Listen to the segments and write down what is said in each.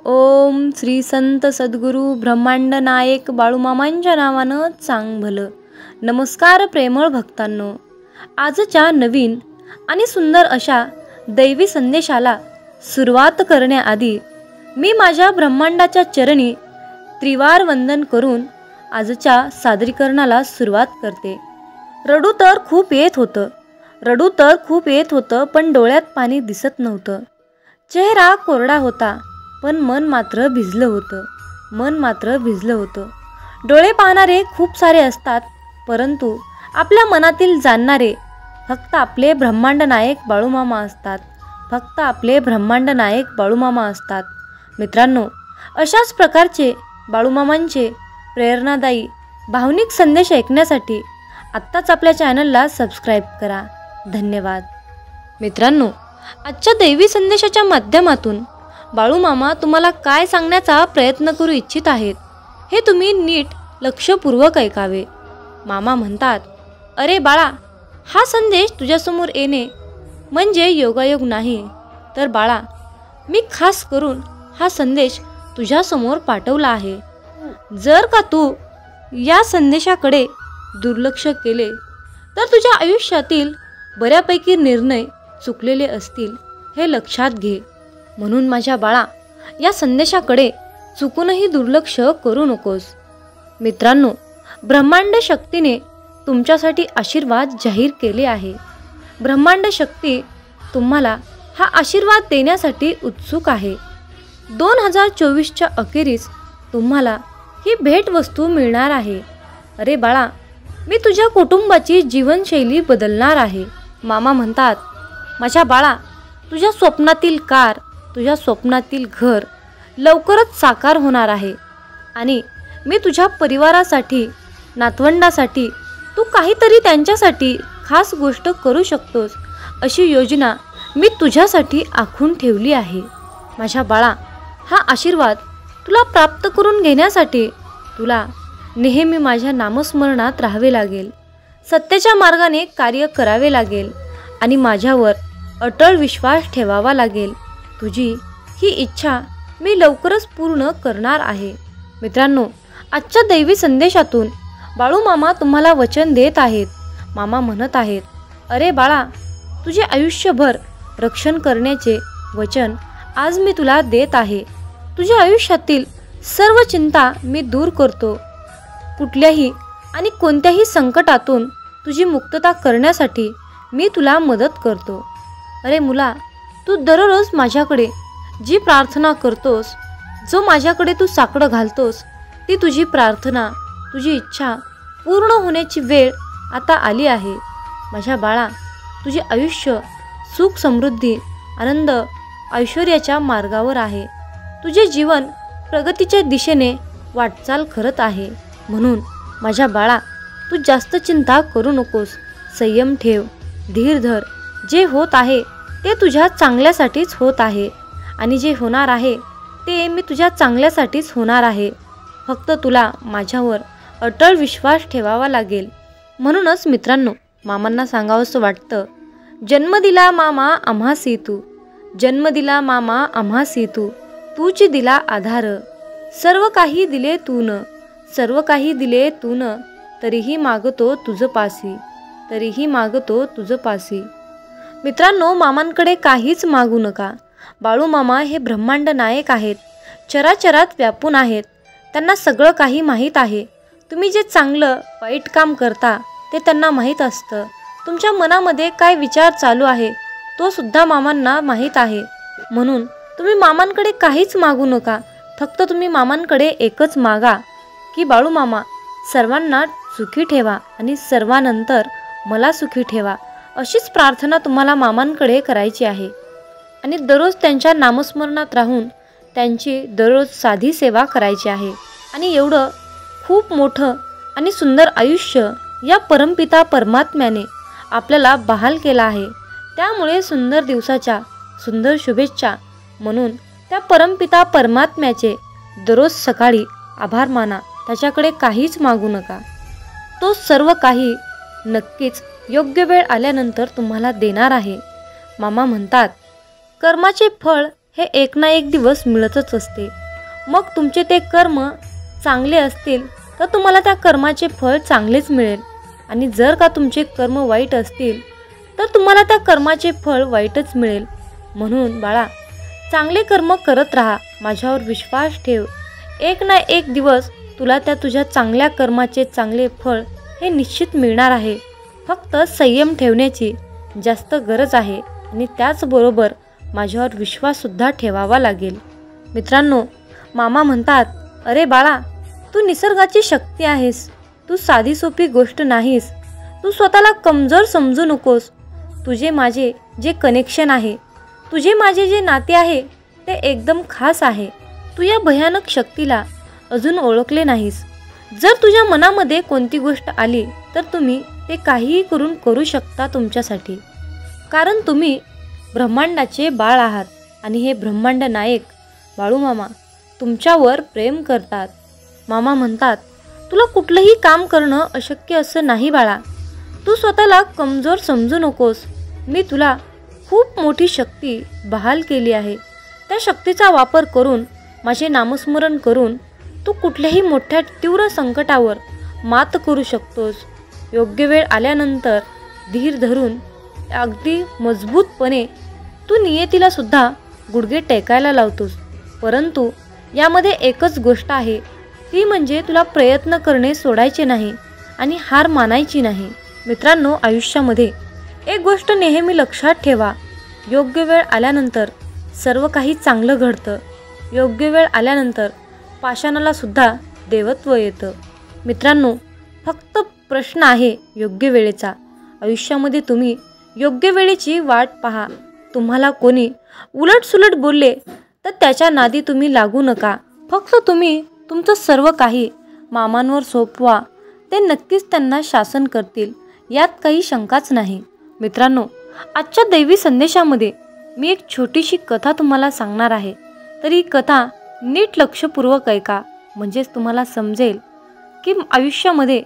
ओम श्री संत सद्गुरू ब्रह्मांड नायक बाळूमामांच्या नावानं चांग भलं. नमस्कार प्रेमळ भक्तांनो, आजच्या नवीन आणि सुंदर अशा दैवी संदेशाला सुरुवात करण्याआधी मी माझ्या ब्रह्मांडाच्या चरणी त्रिवार वंदन करून आजच्या सादरीकरणाला सुरुवात करते. रडू तर खूप येत होतं पण डोळ्यात पाणी दिसत नव्हतं. चेहरा कोरडा होता पण मन मात्र भिजलं होतं. डोळे पाहणारे खूप सारे असतात, परंतु आपल्या मनातील जाणणारे फक्त आपले ब्रह्मांड नायक बाळूमामा असतात. मित्रांनो, अशाच प्रकारचे बाळूमामांचे प्रेरणादायी भावनिक संदेश ऐकण्यासाठी आत्ताच आपल्या चॅनलला सबस्क्राईब करा. धन्यवाद. मित्रांनो, आजच्या दैवी संदेशाच्या माध्यमातून बाळूमामा तुम्हाला काय सांगण्याचा प्रयत्न करू इच्छित आहेत हे तुम्ही नीट लक्षपूर्वक ऐकावे. मामा म्हणतात, अरे बाळा, हा संदेश तुझ्यासमोर येणे म्हणजे योगायोग नाही, तर बाळा, मी खास करून हा संदेश तुझ्यासमोर पाठवला आहे. जर का तू या संदेशाकडे दुर्लक्ष केले तर तुझ्या आयुष्यातील बऱ्यापैकी निर्णय चुकलेले असतील हे लक्षात घे. म्हणून माझ्या बाळा, या संदेशाकडे चुकूनही दुर्लक्ष करू नकोस. मित्रांनो, ब्रह्मांड शक्तीने तुमच्यासाठी आशीर्वाद जाहीर केले आहे. ब्रह्मांड शक्ती तुम्हाला हा आशीर्वाद देण्यासाठी उत्सुक आहे. 2024च्या अखेरीस तुम्हाला ही भेटवस्तू मिळणार आहे. अरे बाळा, मी तुझ्या कुटुंबाची जीवनशैली बदलणार आहे. मामा म्हणतात, माझ्या बाळा, तुझ्या स्वप्नातील कार, तुझ्या स्वप्नातील घर लवकरच साकार होणार आहे. आणि मी तुझ्या परिवारासाठी, नातवंडासाठी तू काहीतरी त्यांच्यासाठी खास गोष्ट करू शकतोस अशी योजना मी तुझ्यासाठी आखून ठेवली आहे. माझ्या बाळा, हा आशीर्वाद तुला प्राप्त करून घेण्यासाठी तुला नेहमी माझ्या नामस्मरणात राहावे लागेल, सत्याच्या मार्गाने कार्य करावे लागेल आणि माझ्यावर अटळ विश्वास ठेवावा लागेल. तुझी ही इच्छा मी लवकरच पूर्ण करणार आहे. मित्रांनो, आजच्या दैवी संदेशातून बाळूमामा तुम्हाला वचन देत आहेत. मामा म्हणत आहेत, अरे बाळा, तुझे आयुष्यभर रक्षण करण्याचे वचन आज मी तुला देत आहे. तुझ्या आयुष्यातील सर्व चिंता मी दूर करतो. कुठल्याही आणि कोणत्याही संकटातून तुझी मुक्तता करण्यासाठी मी तुला मदत करतो. अरे मुला, तू दररोज माझ्याकडे जी प्रार्थना करतोस, जो माझ्याकडे तू साकडं घालतोस, ती तुझी प्रार्थना, तुझी इच्छा पूर्ण होण्याची वेळ आता आली आहे. माझ्या बाळा, तुझे आयुष्य सुख, समृद्धी, आनंद, ऐश्वर्याच्या मार्गावर आहे. तुझे जीवन प्रगतीच्या दिशेने वाटचाल करत आहे. म्हणून माझ्या बाळा, तू जास्त चिंता करू नकोस. संयम ठेव, धीर धर. जे होत आहे ते तुझ्या चांगल्यासाठीच होत आहे आणि जे होणार आहे ते मी तुझ्या चांगल्यासाठीच होणार आहे. फक्त तुला माझ्यावर अटळ विश्वास ठेवावा लागेल. म्हणूनच मित्रांनो, मामांना सांगावंसं वाटतं, जन्म दिला मामा आम्हासी तू, जन्म दिला मामा आम्हासी तू, तूच दिला आधार. सर्व काही दिले तून, तरीही मागतो तुझ पासी. मित्रांनो, मामांकडे काहीच मागू नका. बाळूमामा हे ब्रह्मांड नायक आहेत, चराचरात व्यापून आहेत. त्यांना सगळं काही माहीत आहे. तुम्ही जे चांगलं वाईट काम करता ते त्यांना माहीत असतं. तुमच्या मनामध्ये काय विचार चालू आहे तो सुद्धा मामांना माहीत आहे. म्हणून तुम्ही मामांकडे काहीच मागू नका. फक्त तुम्ही मामांकडे एकच मागा की बाळूमामा, सर्वांना सुखी ठेवा आणि सर्वांनंतर मला सुखी ठेवा. अशीच प्रार्थना तुम्हाला मामांकडे करायची आहे आणि दररोज त्यांच्या नामस्मरणात राहून त्यांची दररोज साधी सेवा करायची आहे. आणि एवढं खूप मोठं आणि सुंदर आयुष्य या परमपिता परमात्म्याने आपल्याला बहाल केलं आहे. त्यामुळे सुंदर दिवसाच्या सुंदर शुभेच्छा म्हणून त्या परमपिता परमात्म्याचे दररोज सकाळी आभार माना. त्याच्याकडे काहीच मागू नका. तो सर्व काही नक्कीच योग्य वेळ आल्यानंतर तुम्हाला देणार आहे. मामा म्हणतात, कर्माचे फळ हे एक ना एक दिवस मिळतच असते. मग तुमचे ते कर्म चांगले असतील तर तुम्हाला त्या कर्माचे फळ चांगलेच मिळेल, आणि जर का तुमचे कर्म वाईट असतील तर तुम्हाला त्या कर्माचे फळ वाईटच मिळेल. म्हणून बाळा, चांगले कर्म करत राहा, माझ्यावर विश्वास ठेव. एक ना एक दिवस तुला त्या तुझ्या चांगल्या कर्माचे चांगले फळ हे निश्चित मिळणार आहे. फक्त संयम ठेवण्याची जास्त गरज आहे, आणि त्याचबरोबर माझ्यावर विश्वाससुद्धा ठेवावा लागेल. मित्रांनो, मामा म्हणतात, अरे बाळा, तू निसर्गाची शक्ती आहेस. तू साधी सोपी गोष्ट नाहीस. तू स्वतःला कमजोर समजू नकोस. तुझे माझे जे कनेक्शन आहे, तुझे माझे जे नाते आहे ते एकदम खास आहे. तू या भयानक शक्तीला अजून ओळखले नाहीस. जर तुझ्या मनामध्ये कोणती गोष्ट आली तर तुम्ही ते काहीही करू शकता तुमच्यासाठी, कारण तुम्ही ब्रह्मांडाचे बाळ आहात, आणि हे ब्रह्मांड नायक बाळूमामा तुमच्यावर प्रेम करतात. मामा म्हणतात, तुला कुठलंही काम करणं अशक्य असं नाही बाळा. तू स्वतःला कमजोर समजू नकोस. मी तुला खूप मोठी शक्ती बहाल केली आहे. त्या शक्तीचा वापर करून, माझे नामस्मरण करून तू कुठल्याही मोठ्या तीव्र संकटावर मात करू शकतोस. योग्य वेळ आल्यानंतर धीर धरून अगदी मजबूतपणे तू नियतीला सुद्धा गुडघे टेकायला लावतोस. परंतु यामध्ये एकच गोष्ट आहे, ती म्हणजे तुला प्रयत्न करणे सोडायचे नाही आणि हार मानायची नाही. मित्रांनो, आयुष्यामध्ये एक गोष्ट नेहमी लक्षात ठेवा, योग्य वेळ आल्यानंतर सर्व काही चांगलं घडतं. योग्य वेळ आल्यानंतर पाषाणाला सुद्धा देवत्व येतं. मित्रांनो, फक्त प्रश्न आहे योग्य वेळेचा. आयुष्यामध्ये तुम्ही योग्य वेळेची वाट पहा. तुम्हाला कोणी उलटसुलट बोलले तर त्याच्या नादी तुम्ही लागू नका. फक्त तुम्ही तुमचं सर्व काही मामांवर सोपवा. ते नक्कीच त्यांना शासन करतील, यात काही शंकाच नाही. मित्रांनो, आजच्या दैवी संदेशामध्ये मी एक छोटीशी कथा तुम्हाला सांगणार आहे. तर ही कथा नीट लक्षपूर्वक ऐका, म्हणजेच तुम्हाला समजेल की आयुष्यामध्ये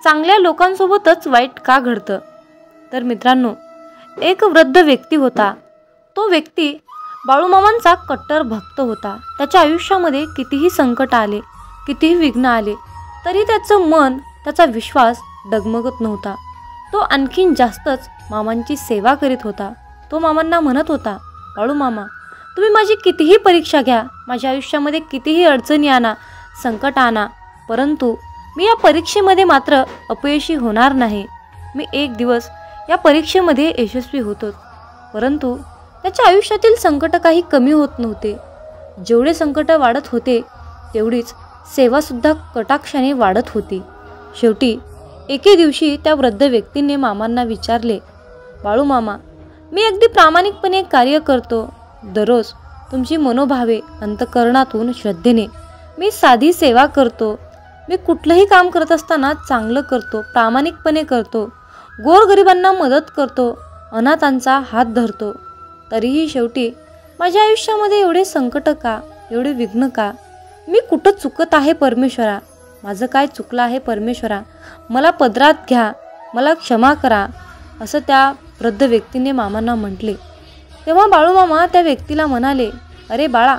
चांगल्या लोकांसोबतच वाईट का घडतं. तर मित्रांनो, एक वृद्ध व्यक्ती होता. तो व्यक्ती बाळूमामांचा कट्टर भक्त होता. त्याच्या आयुष्यामध्ये कितीही संकट आले, कितीही विघ्न आले, तरी त्याचं मन, त्याचा विश्वास डगमगत नव्हता. तो आणखीन जास्तच मामांची सेवा करीत होता. तो मामांना म्हणत होता, बाळूमामा, तुम्ही माझी कितीही परीक्षा घ्या, माझ्या आयुष्यामध्ये कितीही अडचणी आणा, संकट आणा, परंतु मी या परीक्षेमध्ये मात्र अपयशी होणार नाही. मी एक दिवस या परीक्षेमध्ये यशस्वी होतो. परंतु त्याच्या आयुष्यातील संकट काही कमी होत नव्हते. जेवढे संकट वाढत होते तेवढीच सेवासुद्धा कटाक्षाने वाढत होती. शेवटी एके दिवशी त्या वृद्ध व्यक्तीने मामांना विचारले, बाळूमामा, मी अगदी प्रामाणिकपणे कार्य करतो. दररोज तुमची मनोभावे अंतःकरणातून श्रद्धेने मी साधी सेवा करतो. मी कुठलंही काम करत असताना चांगलं करतो, प्रामाणिकपणे करतो, गोरगरिबांना मदत करतो, अनाथांचा हात धरतो. तरीही शेवटी माझ्या आयुष्यामध्ये एवढे संकट का, एवढे विघ्न का? मी कुठं चुकत आहे परमेश्वरा? माझं काय चुकलं आहे परमेश्वरा? मला पदरात घ्या, मला क्षमा करा, असं त्या वृद्ध व्यक्तीने मामांना म्हटले. तेव्हा बाळूमामा त्या व्यक्तीला म्हणाले, अरे बाळा,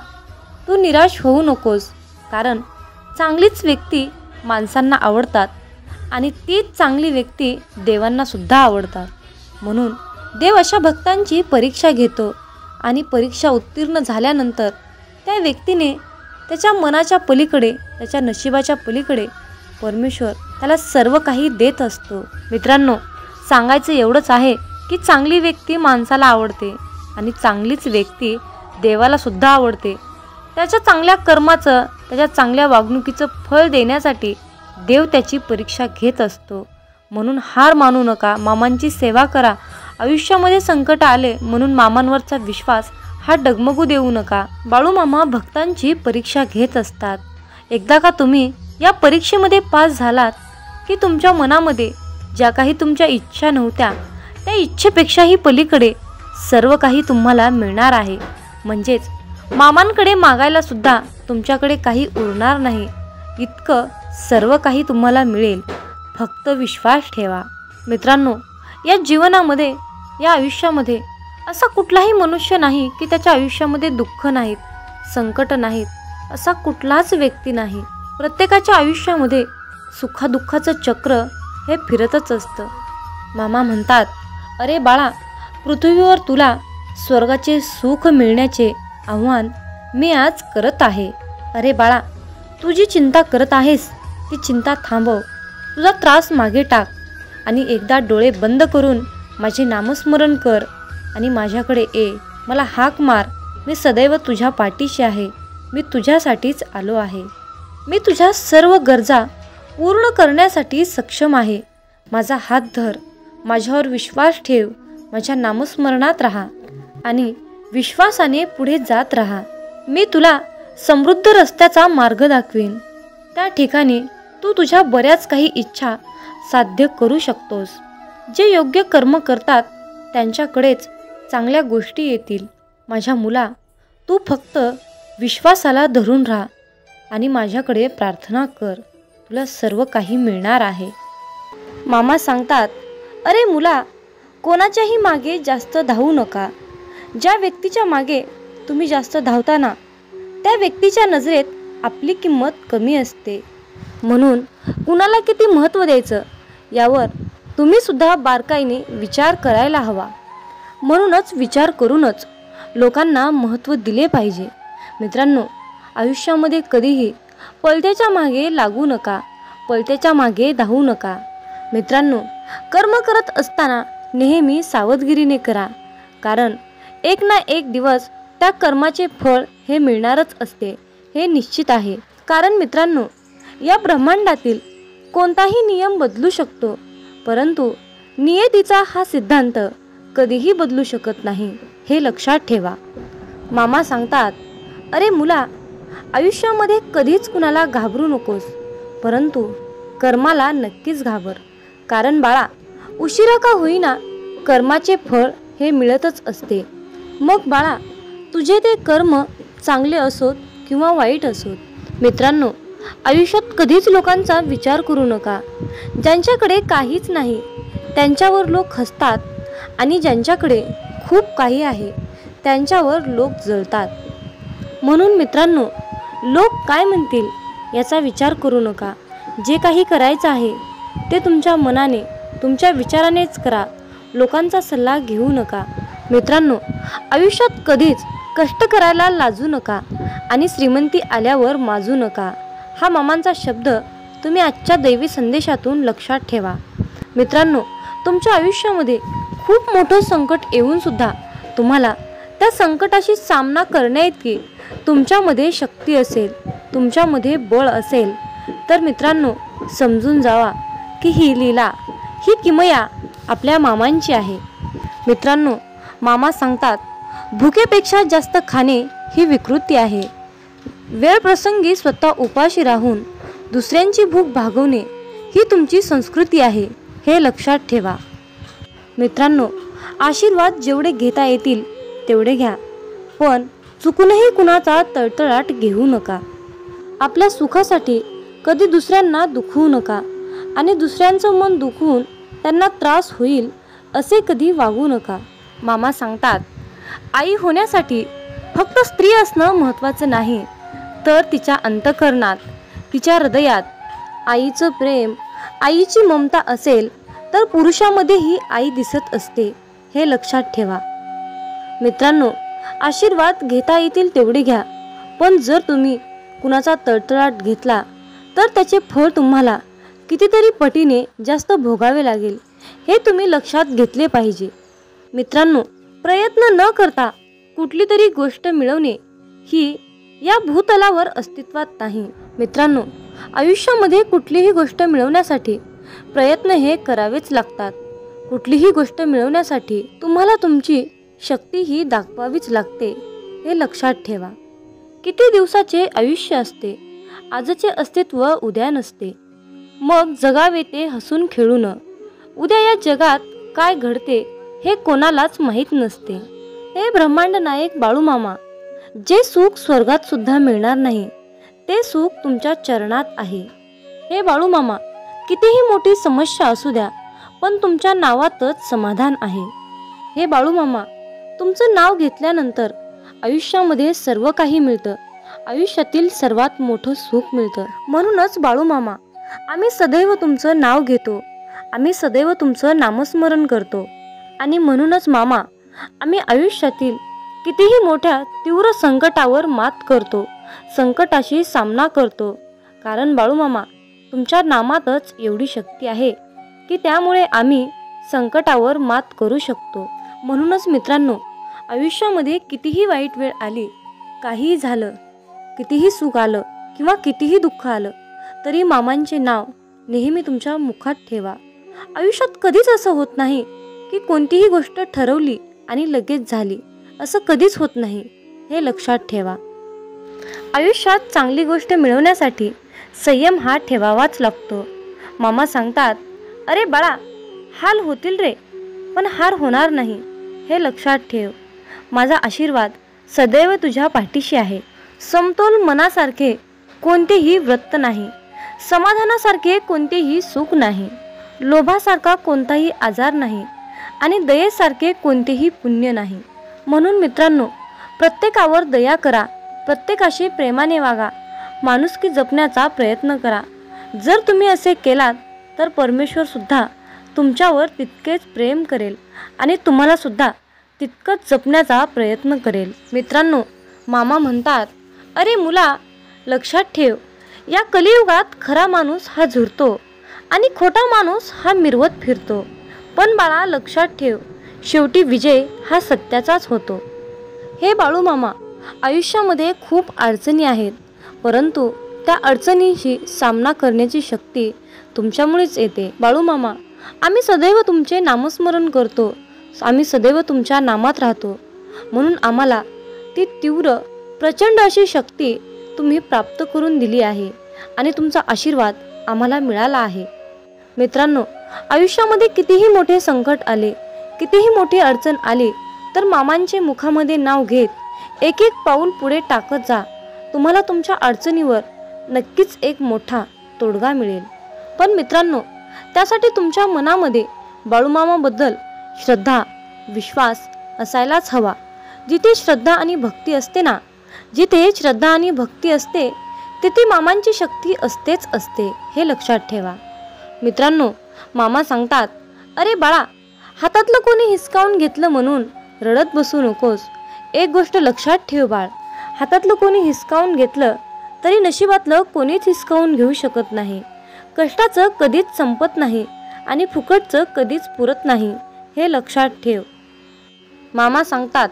तू निराश होऊ नकोस, कारण चांगलीच व्यक्ती माणसांना आवडतात आणि तीच चांगली व्यक्ती देवांना सुद्धा आवडतात. म्हणून देव अशा भक्तांची परीक्षा घेतो, आणि परीक्षा उत्तीर्ण झाल्यानंतर त्या व्यक्तीने त्याच्या मनाच्या पलीकडे, त्याच्या नशिबाच्या पलीकडे परमेश्वर त्याला सर्व काही देत असतो. मित्रांनो, सांगायचं एवढंच आहे की चांगली व्यक्ती माणसाला आवडते आणि चांगलीच व्यक्ती देवाला सुद्धा आवडते. त्याच्या चांगल्या कर्माचं, त्याच्या चांगल्या वागणुकीचं फळ देण्यासाठी देव त्याची परीक्षा घेत असतो. म्हणून हार मानू नका, मामांची सेवा करा. आयुष्यामध्ये संकट आले म्हणून मामांवरचा विश्वास हा डगमगू देऊ नका. बाळूमामा भक्तांची परीक्षा घेत असतात. एकदा का तुम्ही या परीक्षेमध्ये पास झालात की तुमच्या मनामध्ये ज्या काही तुमच्या इच्छा नव्हत्या त्या इच्छेपेक्षाही पलीकडे सर्व काही तुम्हाला मिळणार आहे. म्हणजेच मामांकडे मागायला सुद्धा तुमच्याकडे काही उरणार नाही, इतकं सर्व काही तुम्हाला मिळेल. फक्त विश्वास ठेवा. मित्रांनो, या जीवनामध्ये, या आयुष्यामध्ये असा कुठलाही मनुष्य नाही की त्याच्या आयुष्यामध्ये दुःख नाहीत, संकट नाहीत, असा कुठलाच व्यक्ती नाही. प्रत्येकाच्या आयुष्यामध्ये सुखादुःखाचं चक्र हे फिरतच असतं. मामा म्हणतात, अरे बाळा, पृथ्वीवर तुला स्वर्गाचे सुख मिळण्याचे आव्हान मी आज करत आहे. अरे बाळा, तू जी चिंता करत आहेस ती चिंता थांबव, तुझा त्रास मागे टाक आणि एकदा डोळे बंद करून माझे नामस्मरण कर आणि माझ्याकडे ये. मला हाक मार. मी सदैव तुझ्या पाठीशी आहे. मी तुझ्यासाठीच आलो आहे. मी तुझ्या सर्व गरजा पूर्ण करण्यासाठी सक्षम आहे. माझा हात धर, माझ्यावर विश्वास ठेव, माझ्या नामस्मरणात राहा आणि विश्वासाने पुढे जात राहा. मी तुला समृद्ध रस्त्याचा मार्ग दाखवीन. त्या ठिकाणी तू तुझ्या बऱ्याच काही इच्छा साध्य करू शकतोस. जे योग्य कर्म करतात त्यांच्याकडेच चांगल्या गोष्टी येतील. माझ्या मुला, तू फक्त विश्वासाला धरून राहा आणि माझ्याकडे प्रार्थना कर. तुला सर्व काही मिळणार आहे. मामा सांगतात, अरे मुला, कोणाच्याही मागे जास्त धावू नका. ज्या व्यक्तीच्या मागे तुम्ही जास्त धावताना त्या व्यक्तीच्या नजरेत आपली किंमत कमी असते. म्हणून कुणाला किती महत्त्व द्यायचं यावर तुम्ही सुद्धा बारकाईने विचार करायला हवा. म्हणूनच विचार करूनच लोकांना महत्त्व दिले पाहिजे. मित्रांनो, आयुष्यामध्ये कधीही पलत्याच्या मागे लागू नका, पलत्याच्या मागे धावू नका. मित्रांनो, कर्म करत असताना नेहमी सावधगिरीने करा, कारण एक ना एक दिवस त्या कर्माचे फळ हे मिळणारच असते, हे निश्चित आहे. कारण मित्रांनो, या ब्रह्मांडातील कोणताही नियम बदलू शकतो, परंतु नियतीचा हा सिद्धांत कधीही बदलू शकत नाही, हे लक्षात ठेवा. मामा सांगतात, अरे मुला, आयुष्यामध्ये कधीच कुणाला घाबरू नकोस, परंतु कर्माला नक्कीच घाबर. कारण बाळा, उशिरा का होईना कर्माचे फळ हे मिळतच असते. मग बाळा, तुझे ते कर्म चांगले असोत किंवा वाईट असोत. मित्रांनो, आयुष्यात कधीच लोकांचा विचार करू नका. ज्यांच्याकडे काहीच नाही त्यांच्यावर लोक हसतात आणि ज्यांच्याकडे खूप काही आहे त्यांच्यावर लोक जळतात. म्हणून मित्रांनो, लोक काय म्हणतील याचा विचार करू नका. जे काही करायचं आहे ते तुमच्या मनाने, तुमच्या विचारानेच करा. लोकांचा सल्ला घेऊ नका. मित्रांनो, आयुष्यात कधीच कष्ट करायला लाजू नका आणि श्रीमंती आल्यावर माजू नका. हा मामांचा शब्द तुम्ही आजच्या दैवी संदेशातून लक्षात ठेवा. मित्रांनो, तुमच्या आयुष्यामध्ये खूप मोठं संकट येऊन सुद्धा तुम्हाला त्या संकटाशी सामना करण्याइतकी तुमच्यामध्ये शक्ती असेल, तुमच्यामध्ये बळ असेल, तर मित्रांनो समजून जावा की ही लीला, ही किमया आपल्या मामांची आहे. मित्रांनो, मामा सांगतात, भुकेपेक्षा जास्त खाणे ही विकृती आहे. वेळ प्रसंगी स्वतः उपाशी राहून दुसऱ्यांची भूक भागवणे ही तुमची संस्कृती आहे, हे लक्षात ठेवा. मित्रांनो, आशीर्वाद जेवढे घेता येतील तेवढे घ्या, पण चुकूनही कुणाचा तळतळाट घेऊ नका. आपल्या सुखासाठी कधी दुसऱ्यांना दुखवू नका आणि दुसऱ्यांचं मन दुखवून त्यांना त्रास होईल असे कधी वागू नका. मामा सांगतात, आई होण्यासाठी फक्त स्त्री असणं महत्त्वाचं नाही, तर तिच्या अंतःकरणात, तिच्या हृदयात आईचं प्रेम, आईची ममता असेल तर पुरुषामध्येही आई दिसत असते, हे लक्षात ठेवा. मित्रांनो, आशीर्वाद घेता येतील तेवढे घ्या, पण जर तुम्ही कुणाचा तळतळाट घेतला तर त्याचे फळ तुम्हाला कितीतरी पटीने जास्त भोगावे लागेल, हे तुम्ही लक्षात घेतले पाहिजे. मित्रांनो, प्रयत्न न करता कुठली तरी गोष्ट मिळवणे ही या भूतलावर अस्तित्वात नाही. मित्रांनो, आयुष्यामध्ये कुठलीही गोष्ट मिळवण्यासाठी प्रयत्न हे करावेच लागतात. कुठलीही गोष्ट मिळवण्यासाठी तुम्हाला तुमची शक्ती ही दाखवावीच लागते, हे लक्षात ठेवा. किती दिवसाचे आयुष्य असते, आजचे अस्तित्व उद्या नसते. मग जगावे ते हसून खेळून. उद्या या जगात काय घडते हे कोणालाच माहीत नसते. हे ब्रह्मांड नायक बाळूमामा, जे सुख स्वर्गात सुद्धा मिळणार नाही ते सुख तुमच्या चरणात आहे. हे बाळूमामा, कितीही मोठी समस्या असू द्या, पण तुमच्या नावातच समाधान आहे. हे बाळूमामा, तुमचं नाव घेतल्यानंतर आयुष्यामध्ये सर्व काही मिळतं, आयुष्यातील सर्वात मोठं सुख मिळतं. म्हणूनच बाळूमामा, आम्ही सदैव तुमचं नाव घेतो, आम्ही सदैव तुमचं नामस्मरण करतो. आणि म्हणूनच मामा, आम्ही आयुष्यातील कितीही मोठ्या तीव्र संकटावर मात करतो, संकटाशी सामना करतो. कारण बाळूमामा, तुमच्या नामातच एवढी शक्ती आहे की त्यामुळे आम्ही संकटावर मात करू शकतो. म्हणूनच मित्रांनो, आयुष्यामध्ये कितीही वाईट वेळ आली, काहीही झालं, कितीही सुख आलं किंवा कितीही दुःख आलं, तरी मामांचे नाव नेहमी तुमच्या मुखात ठेवा. आयुष्यात कधीच असं होत नाही की कोणतीही गोष्ट ठरवली आणि लगेच झाली, असं कधीच होत नाही, हे लक्षात ठेवा. आयुष्यात चांगली गोष्ट मिळवण्यासाठी संयम हा ठेवावाच लागतो. मामा सांगतात, अरे बाळा, हाल होतील रे, पण हार होणार नाही, हे लक्षात ठेव. माझा आशीर्वाद सदैव तुझ्या पाठीशी आहे. समतोल मनासारखे कोणतेही व्रत नाही, समाधानासारखे कोणतेही सुख नाही, लोभासारखा कोणताही आजार नाही आणि दयेसारखे कोणतेही पुण्य नाही. म्हणून मित्रांनो, प्रत्येकावर दया करा, प्रत्येकाशी प्रेमाने वागा, माणुसकी जपण्याचा प्रयत्न करा. जर तुम्ही असे केलात तर परमेश्वर सुद्धा तुमच्यावर तितकेच प्रेम करेल आणि तुम्हाला सुद्धा तितकंच जपण्याचा प्रयत्न करेल. मित्रांनो, मामा म्हणतात, अरे मुला, लक्षात ठेव, या कलियुगात खरा माणूस हा झुरतो आणि खोटा माणूस हा मिरवत फिरतो. पण बाळा, लक्षात ठेव, शेवटी विजय हा सत्याचाच होतो. हे बाळूमामा, आयुष्यामध्ये खूप अडचणी आहेत, परंतु त्या अडचणींशी सामना करण्याची शक्ती तुमच्यामुळेच येते. बाळूमामा, आम्ही सदैव तुमचे नामस्मरण करतो, आम्ही सदैव तुमच्या नामात राहतो. म्हणून आम्हाला ती तीव्र प्रचंड अशी शक्ती तुम्ही प्राप्त करून दिली आहे आणि तुमचा आशीर्वाद आम्हाला मिळाला आहे. मित्रांनो, आयुष्यामध्ये कितीही मोठे संकट आले, कितीही मोठी अडचण आली, तर मामांचे मुखामध्ये नाव घेत एक एक पाऊल पुढे टाकत जा. तुम्हाला तुमच्या अडचणीवर नक्कीच एक मोठा तोडगा मिळेल. पण मित्रांनो, त्यासाठी तुमच्या मनामध्ये बाळूमामाबद्दल श्रद्धा, विश्वास असायलाच हवा. जिथे श्रद्धा आणि भक्ती असते ना, जिथे श्रद्धा आणि भक्ती असते, तिथे मामांची शक्ती असतेच असते, हे लक्षात ठेवा. मित्रांनो, मामा सांगतात, अरे बाळा, हातातलं कोणी हिसकावून घेतलं म्हणून रडत बसू नकोस. एक गोष्ट लक्षात ठेव बाळ, हातातलं कोणी हिसकावून घेतलं तरी नशिबातलं कोणीच हिसकावून घेऊ शकत नाही. कष्टाचं कधीच संपत नाही आणि फुकटचं कधीच पुरत नाही, हे लक्षात ठेव. मामा सांगतात,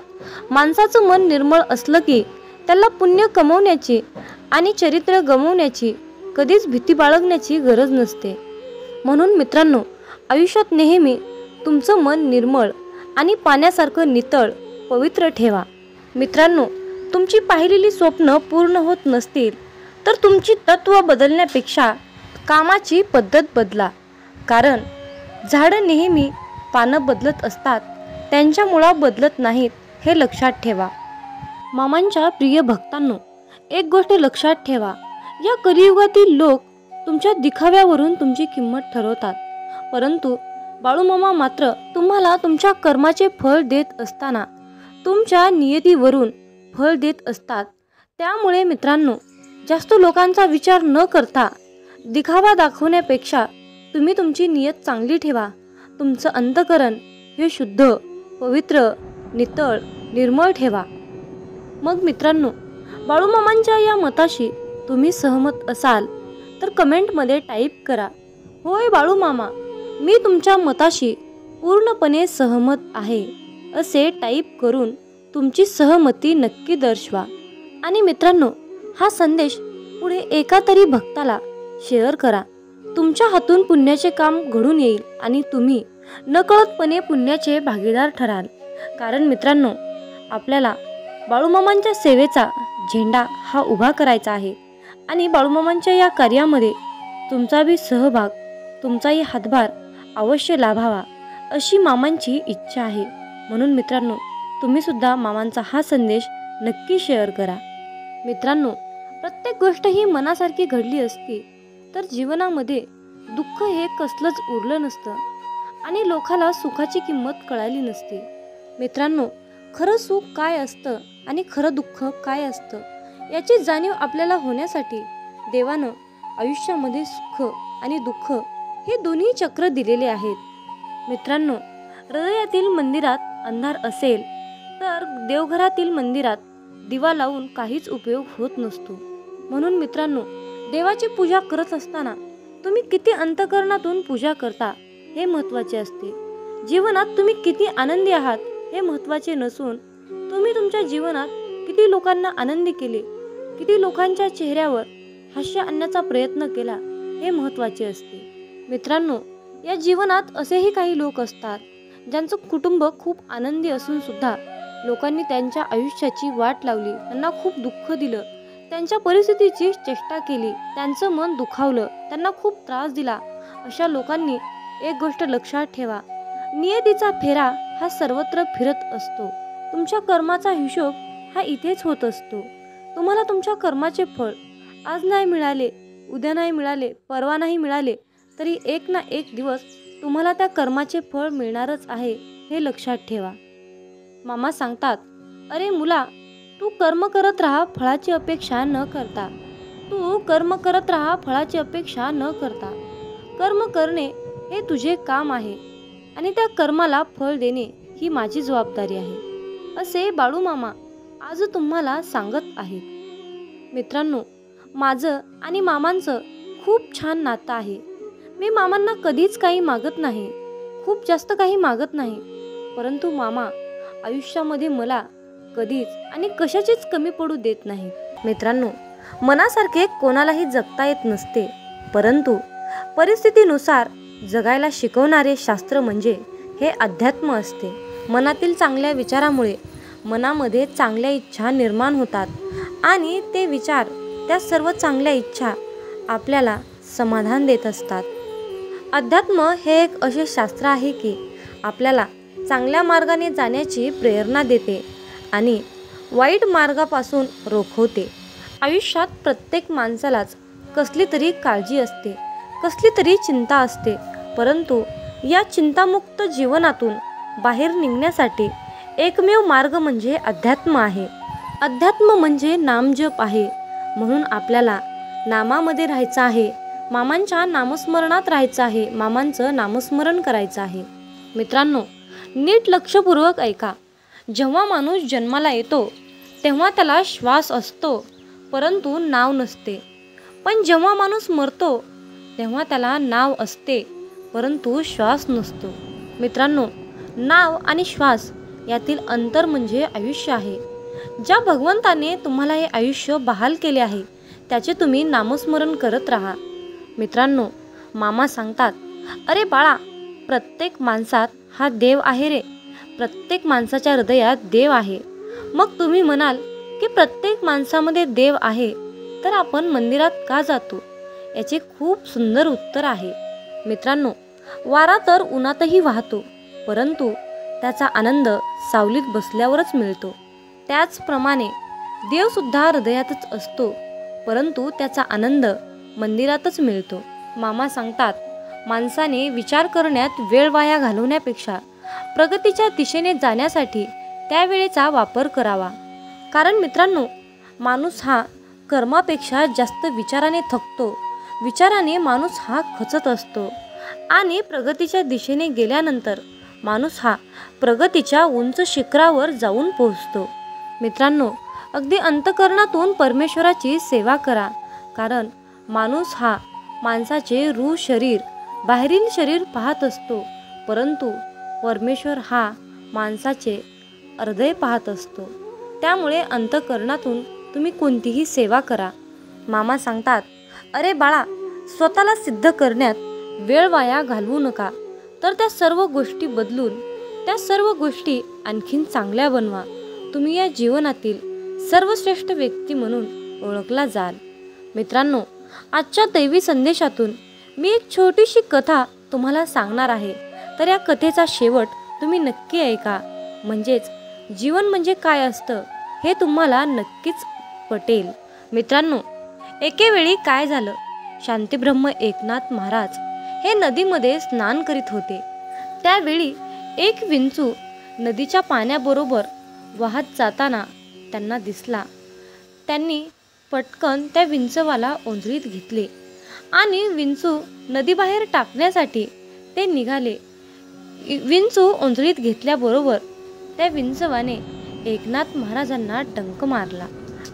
माणसाचं मन निर्मळ असलं की त्याला पुण्य कमवण्याची आणि चरित्र गमवण्याची कधीच भीती बाळगण्याची गरज नसते. म्हणून मित्रांनो, आयुष्यात नेहमी तुमचं मन निर्मळ आणि पाण्यासारखं नितळ पवित्र ठेवा. मित्रांनो, तुमची पाहिलेली स्वप्न पूर्ण होत नसतील तर तुमची तत्त्व बदलण्यापेक्षा कामाची पद्धत बदला. कारण झाडं नेहमी पानं बदलत असतात, त्यांच्या मुळा बदलत नाहीत, हे लक्षात ठेवा. मामांच्या प्रिय भक्तांनो, एक गोष्ट लक्षात ठेवा, या कलियुगातील लोक तुमच्या दिखाव्यावरून तुमची किंमत ठरवतात, परंतु बाळूमामा मात्र तुम्हाला तुमच्या कर्माचे फळ देत असताना तुमच्या नियतीवरून फळ देत असतात. त्यामुळे मित्रांनो, जास्त लोकांचा विचार न करता दिखावा दाखवण्यापेक्षा तुम्ही तुमची नियत चांगली ठेवा. तुमचं अंतःकरण हे शुद्ध, पवित्र, नितळ, निर्मळ ठेवा. मग मित्रांनो, बाळूमामांच्या या मताशी तुम्ही सहमत असाल तर कमेंटमध्ये टाईप करा, होय बाळूमामा, मी तुमच्या मताशी पूर्णपणे सहमत आहे, असे टाईप करून तुमची सहमती नक्की दर्शवा. आणि मित्रांनो, हा संदेश पुढे एका तरी भक्ताला शेअर करा. तुमच्या हातून पुण्याचे काम घडून येईल आणि तुम्ही नकळतपणे पुण्याचे भागीदार ठराल. कारण मित्रांनो, आपल्याला बाळूमामांच्या सेवेचा झेंडा हा उभा करायचा आहे आणि बाळूमामांच्या या कार्यामध्ये तुमचाही सहभाग, तुमचाही हातभार अवश्य लाभावा, अशी मामांची इच्छा आहे. म्हणून मित्रांनो, तुम्ही सुद्धा मामांचा हा संदेश नक्की शेअर करा. मित्रांनो, प्रत्येक गोष्ट ही मनासारखी घडली असती तर जीवनामध्ये दुःख हे कसलंच उरलं नसतं आणि लोकाला सुखाची किंमत कळाली नसती. मित्रांनो, खरं सुख काय असतं आणि खरं दुःख काय असतं याची जाणीव आपल्याला होण्यासाठी देवानं आयुष्यामध्ये सुख आणि दुःख हे दोन्ही चक्र दिलेले आहेत। मित्रांनो, हृदयातील मंदिरात अंधार असेल तर देवघरातील मंदिरात दिवा लावून काहीच उपयोग होत नसतो। म्हणून मित्रांनो, देवाची पूजा करत असताना तुम्ही किती अंतःकरणातून पूजा करता हे महत्त्वाचे असते। जीवनात तुम्ही किती आनंदी आहात हे महत्त्वाचे नसून तुम्ही तुमच्या जीवनात किती लोकांना आनंदी केले, किती लोकांच्या चेहऱ्यावर हास्य आणण्याचा प्रयत्न केला हे महत्त्वाचे असते। मित्रांनो, या जीवनात असेही काही लोक असतात ज्यांचं कुटुंब खूप आनंदी असून सुद्धा लोकांनी त्यांच्या आयुष्याची वाट लावली, त्यांना खूप दुःख दिलं, त्यांच्या परिस्थितीची चेष्टा केली, त्यांचं मन दुखावलं, त्यांना खूप त्रास दिला। अशा लोकांनी एक गोष्ट लक्षात ठेवा, नियतीचा फेरा हा सर्वत्र फिरत असतो। तुमच्या कर्माचा हिशोब हा इथेच होत असतो। तुम्हाला तुमच्या कर्माचे फळ आज नाही मिळाले, उद्या नाही मिळाले, परवा नाही मिळाले तरी एक ना एक दिवस तुम्हाला त्या कर्माचे फळ मिळणारच आहे हे लक्षात ठेवा। मामा सांगतात, अरे मुला, तू कर्म करत राहा फळाची अपेक्षा न करता। तू कर्म करत राहा फळाची अपेक्षा न करता। कर्म करणे हे तुझे काम आहे आणि त्या कर्माला फळ देणे ही माझी जबाबदारी आहे, असे बाळू मामा आज तुम्हाला सांगत आहेत। मित्रांनो, माझं आणि मामांचं खूप छान नातं आहे। मी मामांना कधीच काही मागत नाही, खूप जास्त काही मागत नाही, परंतु मामा आयुष्यामध्ये मला कधीच आणि कशाचीच कमी पडू देत नाही। मित्रांनो, मनासारखे कोणालाही जगता येत नसते, परंतु परिस्थितीनुसार जगायला शिकवणारे शास्त्र म्हणजे हे अध्यात्म असते। मनातील चांगल्या विचारामुळे मनामध्ये चांगल्या इच्छा निर्माण होतात आणि ते विचार, त्या सर्व चांगल्या इच्छा आपल्याला समाधान देत असतात। अध्यात्म हे एक असे शास्त्र आहे की आपल्याला चांगल्या मार्गाने जाण्याची प्रेरणा देते आणि वाईट मार्गापासून रोखवते। आयुष्यात प्रत्येक माणसालाच कसली तरी काळजी असते, कसली तरी चिंता असते, परंतु या चिंतामुक्त जीवनातून बाहेर निघण्यासाठी एकमेव मार्ग म्हणजे अध्यात्म आहे। अध्यात्म म्हणजे नामजप आहे। म्हणून आपल्याला नामामध्ये राहायचं आहे, मामांच्या नामस्मरणात राहायचं आहे, मामांचं नामस्मरण करायचं आहे। मित्रांनो, नीट लक्षपूर्वक ऐका। जेव्हा माणूस जन्माला येतो तेव्हा त्याला श्वास असतो परंतु नाव नसते, पण जेव्हा माणूस मरतो तेव्हा त्याला नाव असते परंतु श्वास नसतो। मित्रांनो, नाव आणि श्वास यातील अंतर म्हणजे आयुष्य आहे। ज्या भगवंताने तुम्हाला हे आयुष्य बहाल केले आहे त्याचे तुम्ही नामस्मरण करत राहा। मित्रांनो, मामा सांगतात, अरे बाळा, प्रत्येक माणसात हा देव आहे रे, प्रत्येक माणसाच्या हृदयात देव आहे। मग तुम्ही म्हणाल की प्रत्येक माणसामध्ये देव आहे तर आपण मंदिरात का जातो? याचे खूप सुंदर उत्तर आहे। मित्रांनो, वारा तर उन्हातही वाहतो, परंतु त्याचा आनंद सावलीत बसल्यावरच मिळतो। त्याचप्रमाणे देवसुद्धा हृदयातच असतो, परंतु त्याचा आनंद मंदिरातच मिळतो। मामा सांगतात, माणसाने विचार करण्यात वेळ वाया घालवण्यापेक्षा प्रगतीच्या दिशेने जाण्यासाठी त्या वेळेचा वापर करावा। कारण मित्रांनो, माणूस हा कर्मापेक्षा जास्त विचाराने थकतो, विचाराने माणूस हा खचत असतो आणि प्रगतीच्या दिशेने गेल्यानंतर माणूस हा प्रगतीच्या उंच शिखरावर जाऊन पोहोचतो। मित्रांनो, अगदी अंतःकरणातून परमेश्वराची सेवा करा, कारण माणूस हा माणसाचे रूह शरीर, बाहेरील शरीर पाहत असतो, परंतु परमेश्वर हा माणसाचे हृदय पाहत असतो। त्यामुळे अंतःकरणातून तुम्ही कोणतीही सेवा करा। मामा सांगतात, अरे बाळा, स्वतःला सिद्ध करण्यात वेळ वाया घालवू नका, तर त्या सर्व गोष्टी बदलून त्या सर्व गोष्टी आणखीन चांगल्या बनवा। तुम्ही या जीवनातील सर्वश्रेष्ठ व्यक्ती म्हणून ओळखला जाल। मित्रांनो, आजच्या दैवी संदेशातून मी एक छोटीशी कथा तुम्हाला सांगणार आहे, तर या कथेचा शेवट तुम्ही नक्की ऐका, म्हणजेच जीवन म्हणजे काय असतं हे तुम्हाला नक्कीच पटेल। मित्रांनो, एके वेळी काय झालं, शांतीब्रह्म एकनाथ महाराज हे नदीमध्ये स्नान करीत होते। त्यावेळी एक विंचू नदीच्या पाण्याबरोबर वाहत जाताना त्यांना दिसला. त्यांनी पटकन त्या विंचवाला ओंजळीत घेतले आणि विंचू नदीबाहेर टाकण्यासाठी ते निघाले. विंचू ओंजळीत घेतल्याबरोबर त्या विंचवाने एकनाथ महाराजांना डंक मारला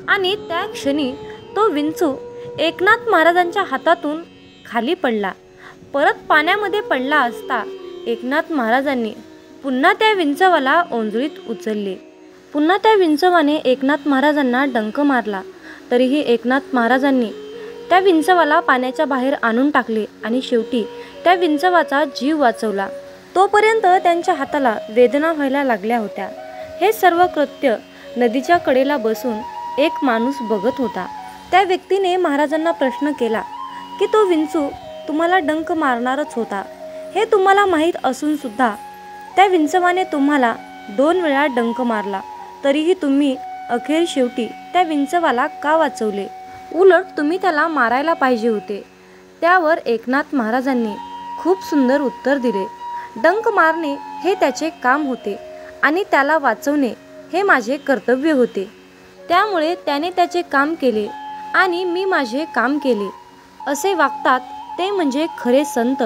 आणि त्या क्षणी तो विंचू एकनाथ महाराजांच्या हातातून खाली पडला. परत पाण्यामध्ये पडला असता एकनाथ महाराजांनी पुन्हा त्या विंचवाला ओंजळीत उचलले. पुन्हा त्या विंचवाने एकनाथ महाराजांना डंक मारला. तरीही एकनाथ महाराजांनी त्या विंचवाला पाण्याच्या बाहेर आणून टाकले आणि शेवटी त्या विंचवाचा जीव वाचवला. तोपर्यंत त्यांच्या हाताला वेदना व्हायला लागल्या होत्या. हे सर्व कृत्य नदीच्या कडेला बसून एक माणूस बघत होता. त्या व्यक्तीने महाराजांना प्रश्न केला की तो विंचू तुम्हाला डंक मारणारच होता, हे तुम्हाला माहीत असून सुद्धा त्या विंचवाने तुम्हाला 2 वेळा डंक मारला, तरीही तुम्ही अखेर शेवटी त्या विंचवाला का वाचवले? उलट तुम्ही त्याला मारायला पाहिजे होते. त्यावर एकनाथ महाराजांनी खूप सुंदर उत्तर दिले. डंक मारणे हे त्याचे काम होते आणि त्याला वाचवणे हे माझे कर्तव्य होते. त्यामुळे त्याने त्याचे काम केले आणि मी माझे काम केले. असे वागतात ते म्हणजे खरे संत.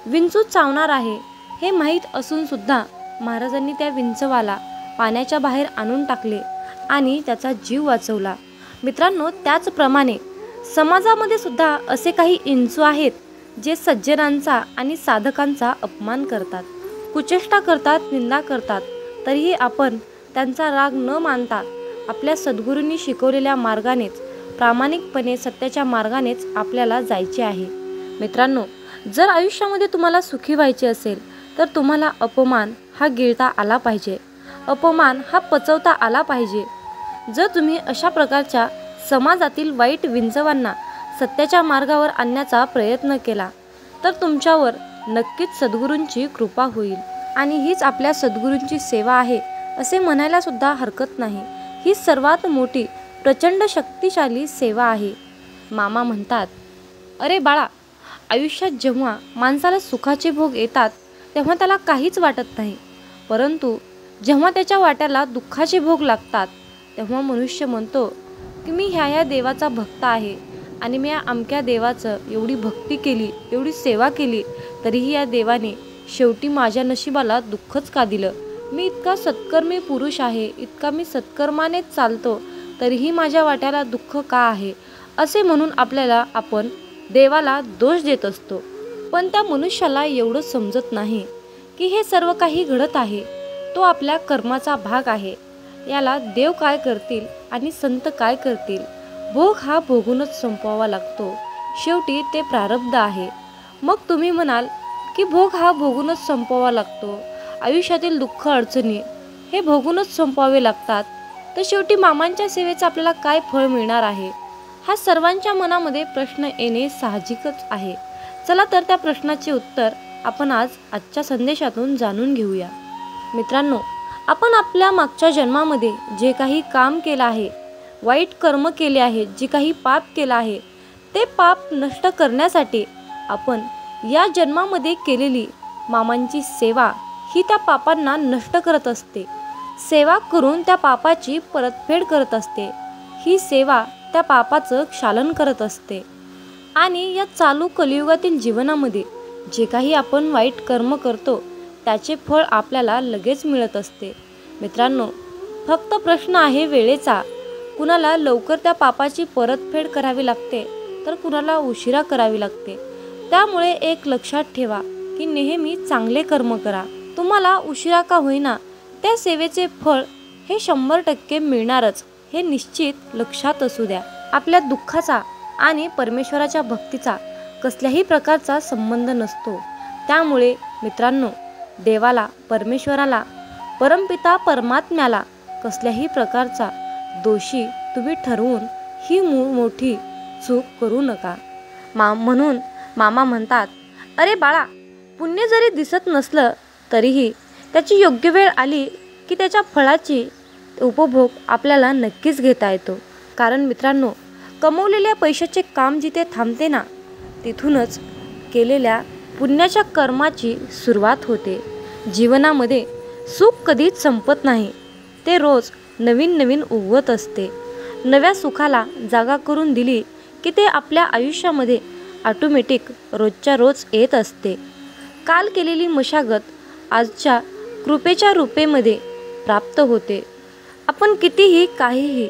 विंचू चावणार आहे हे माहीत असून सुद्धा महाराजांनी त्या विंचवाला पाण्याच्या बाहेर आणून टाकले आणि त्याचा जीव वाचवला. मित्रांनो, त्याचप्रमाणे समाजामध्ये सुद्धा असे काही विंचू आहेत जे सज्जनांचा आणि साधकांचा अपमान करतात, कुचेष्टा करतात, निंदा करतात. तरीही आपण त्यांचा राग न मानता आपल्या सद्गुरूंनी शिकवलेल्या मार्गानेच, प्रामाणिकपणे सत्याच्या मार्गानेच आपल्याला जायचे आहे. मित्रांनो, जर आयुष्यामध्ये तुम्हाला सुखी व्हायचे असेल तर तुम्हाला अपमान हा गिळता आला पाहिजे, अपमान हा पचवता आला पाहिजे. जर तुम्ही अशा प्रकारच्या समाजातील वाईट विंचवांना सत्याच्या मार्गावर आणण्याचा प्रयत्न केला तर तुमच्यावर नक्कीच सद्गुरूंची कृपा होईल आणि हीच आपल्या सद्गुरूंची सेवा आहे असे म्हणायला सुद्धा हरकत नाही. ही सर्वात मोठी प्रचंड शक्तिशाली सेवा आहे. मामा म्हणतात, अरे बाळा, आयुष्यात जेव्हा माणसाला सुखाचे भोग येतात तेव्हा त्याला काहीच वाटत नाही, परंतु जेव्हा त्याच्या वाट्याला दुःखाचे भोग लागतात तेव्हा मनुष्य म्हणतो की मी ह्या देवाचा भक्त आहे आणि मी या अमक्या देवाचं एवढी भक्ती केली, एवढी सेवा केली, तरीही या देवाने शेवटी माझ्या नशिबाला दुःखच का दिलं? मी इतका सत्कर्मी पुरुष आहे, इतका मी सत्कर्मानेच चालतो, तरीही माझ्या वाट्याला दुःख का आहे? असे म्हणून आपण देवाला दोष देत असतो. पण त्या मनुष्याला एवढं समजत नाही की हे सर्व काही घडत आहे तो आपल्या कर्माचा भाग आहे. याला देव काय करतील आणि संत काय करतील? भोग हा भोगूनच संपवावा लागतो. शेवटी ते प्रारब्ध आहे. मग तुम्ही म्हणाल की भोग हा भोगूनच संपवावा लागतो, आयुष्यातील दुःख अडचणी हे भोगूनच संपवावे लागतात, तर शेवटी मामांच्या सेवेचं आपल्याला काय फळ मिळणार आहे? हा सर्वांच्या मनामध्ये प्रश्न येणे साहजिकच आहे. चला तर त्या प्रश्नाचे उत्तर आपण आजच्या संदेशातून जाणून घेऊया. मित्रांनो, आपण आपल्या मागच्या जन्मामध्ये जे काही काम केलं आहे, वाईट कर्म केले आहे, जे काही पाप केलं आहे, ते पाप नष्ट करण्यासाठी आपण या जन्मामध्ये केलेली मामांची सेवा ही त्या पापांना नष्ट करत असते. सेवा करून त्या पापाची परतफेड करत असते. ही सेवा त्या पापाचं क्षालन करत असते. आणि या चालू कलियुगातील जीवनामध्ये जे काही आपण वाईट कर्म करतो त्याचे फळ आपल्याला लगेच मिळत असते. मित्रांनो, फक्त प्रश्न आहे वेळेचा. कुणाला लवकर त्या पापाची परतफेड करावी लागते तर कुणाला उशिरा करावी लागते. त्यामुळे एक लक्षात ठेवा की नेहमी चांगले कर्म करा. तुम्हाला उशिरा का होईना त्या सेवेचे फळ हे 100% मिळणारच, हे निश्चित लक्षात असू द्या. आपल्या दुःखाचा आणि परमेश्वराच्या भक्तीचा कसल्याही प्रकारचा संबंध नसतो. त्यामुळे मित्रांनो, देवाला, परमेश्वराला, परमपिता परमात्म्याला कसल्याही प्रकारचा दोषी तुम्ही ठरवून ही मोठी चूक करू नका. म्हणून मामा म्हणतात, अरे बाळा, पुण्य जरी दिसत नसलं तरीही त्याची योग्य वेळ आली की त्याच्या फळाची उपभोग आपल्याला नक्कीच घेता येतो. कारण मित्रांनो, कमवलेल्या पैशाचे काम जिथे थांबते ना, तिथूनच केलेल्या पुण्याच्या कर्माची सुरुवात होते. जीवनामध्ये सुख कधीच संपत नाही, ते रोज नवीन नवीन उगवत असते. नव्या सुखाला जागा करून दिली की ते आपल्या आयुष्यामध्ये ऑटोमॅटिक रोजच्या रोज येत असते. काल केलेली मशागत आजच्या कृपेच्या रूपेमध्ये प्राप्त होते. आपण कितीही काहीही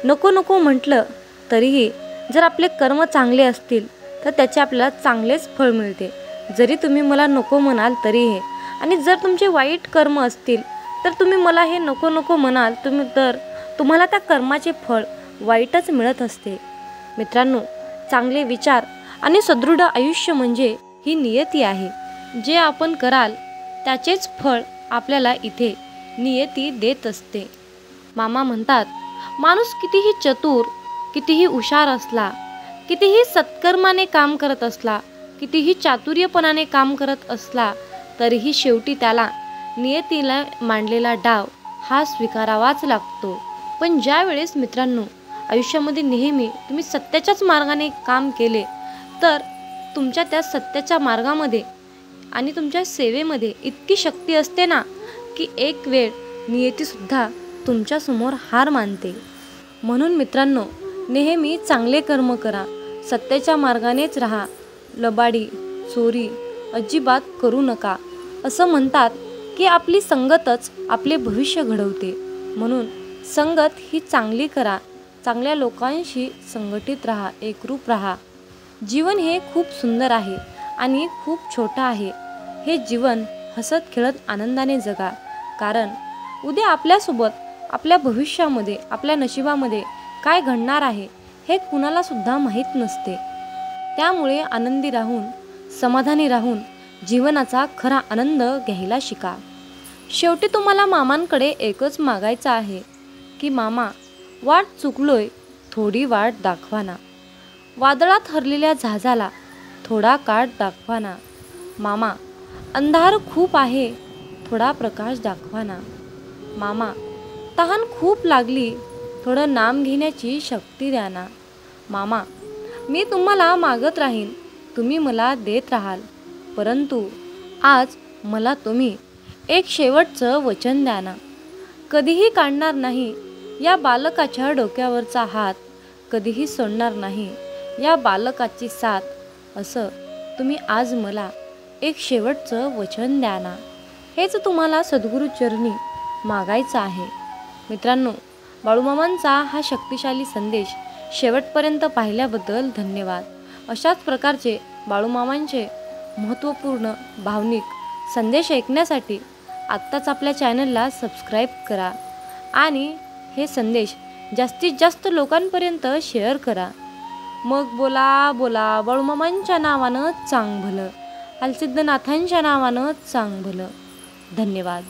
नको नको म्हटलं तरीही जर आपले कर्म चांगले असतील तर त्याचे आपल्याला चांगलेच फळ मिळते. जरी तुम्ही मला नको म्हणाल तरीही, आणि जर तुमचे वाईट कर्म असतील तर तुम्ही मला हे नको नको म्हणाल तर तुम्हाला त्या कर्माचे फळ वाईटच मिळत असते. मित्रांनो, चांगले विचार आणि सदृढ आयुष्य म्हणजे ही नियती आहे. जे आपण कराल त्याचेच फळ आपल्याला इथे नियती देत असते. मामा म्हणतात, माणूस कितीही चतुर, कितीही हुशार असला, कितीही सत्कर्माने काम करत असला, कितीही चातुर्यपणाने काम करत असला तरीही शेवटी त्याला नियतीला मांडलेला डाव हा स्वीकारावाच लागतो. पण ज्या वेळेस मित्रांनो आयुष्यामध्ये नेहमी तुम्ही सत्याच्याच मार्गाने काम केले तर तुमच्या त्या सत्याच्या मार्गामध्ये आणि तुमच्या सेवेमध्ये इतकी शक्ती असते ना की एक वेळ नियतीसुद्धा तुमच्यासमोर हार मानते. म्हणून मित्रांनो, नेहमी चांगले कर्म करा, सत्याच्या मार्गानेच राहा, लबाडी चोरी अजिबात करू नका. असं म्हणतात की आपली संगतच आपले भविष्य घडवते. म्हणून संगत ही चांगली करा, चांगल्या लोकांशी संघटित राहा, एकरूप राहा. जीवन हे खूप सुंदर आहे आणि खूप छोटं आहे. हे जीवन हसत खेळत आनंदाने जगा, कारण उद्या आपल्यासोबत आपल्या भविष्यामध्ये आपल्या नशिबामध्ये काय घडणार आहे हे कुणाला सुद्धा माहीत नसते. त्यामुळे आनंदी राहून, समाधानी राहून जीवनाचा खरा आनंद घ्यायला शिका. शेवटी तुम्हाला मामांकडे एकच मागायचं आहे की मामा, वाट चुकलोय, थोडी वाट दाखवा ना. वादळात हरलेल्या जहाजाला थोडा काठ दाखवा ना. मामा, अंधार खूप आहे, थोडा प्रकाश दाखवा ना. मामा, तहान खूप लागली, थोडं नाम घेण्याची शक्ती द्या ना. मामा, मी तुम्हाला मागत राहीन, तुम्ही मला देत राहाल, परंतु आज मला तुम्ही एक शेवटचं वचन द्या ना. कधीही काढणार नाही या बालकाच्या डोक्यावरचा हात, कधीही सोडणार नाही या बालकाची साथ, असं तुम्ही आज मला एक शेवटचं वचन द्या ना. हेच तुम्हाला सद्गुरूचरणी मागायचं आहे. मित्रांनो, बाळूमामांचा हा शक्तिशाली संदेश शेवटपर्यंत पाहिल्याबद्दल धन्यवाद. अशाच प्रकारचे बाळूमामांचे महत्त्वपूर्ण भावनिक संदेश ऐकण्यासाठी आत्ताच आपल्या चॅनलला सबस्क्राईब करा आणि हे संदेश जास्तीत जास्त लोकांपर्यंत शेअर करा. मग बोला बोला बाळूमामांच्या नावानं चांग भलं, हलसिद्धनाथांच्या नावानं चांग भलं. धन्यवाद.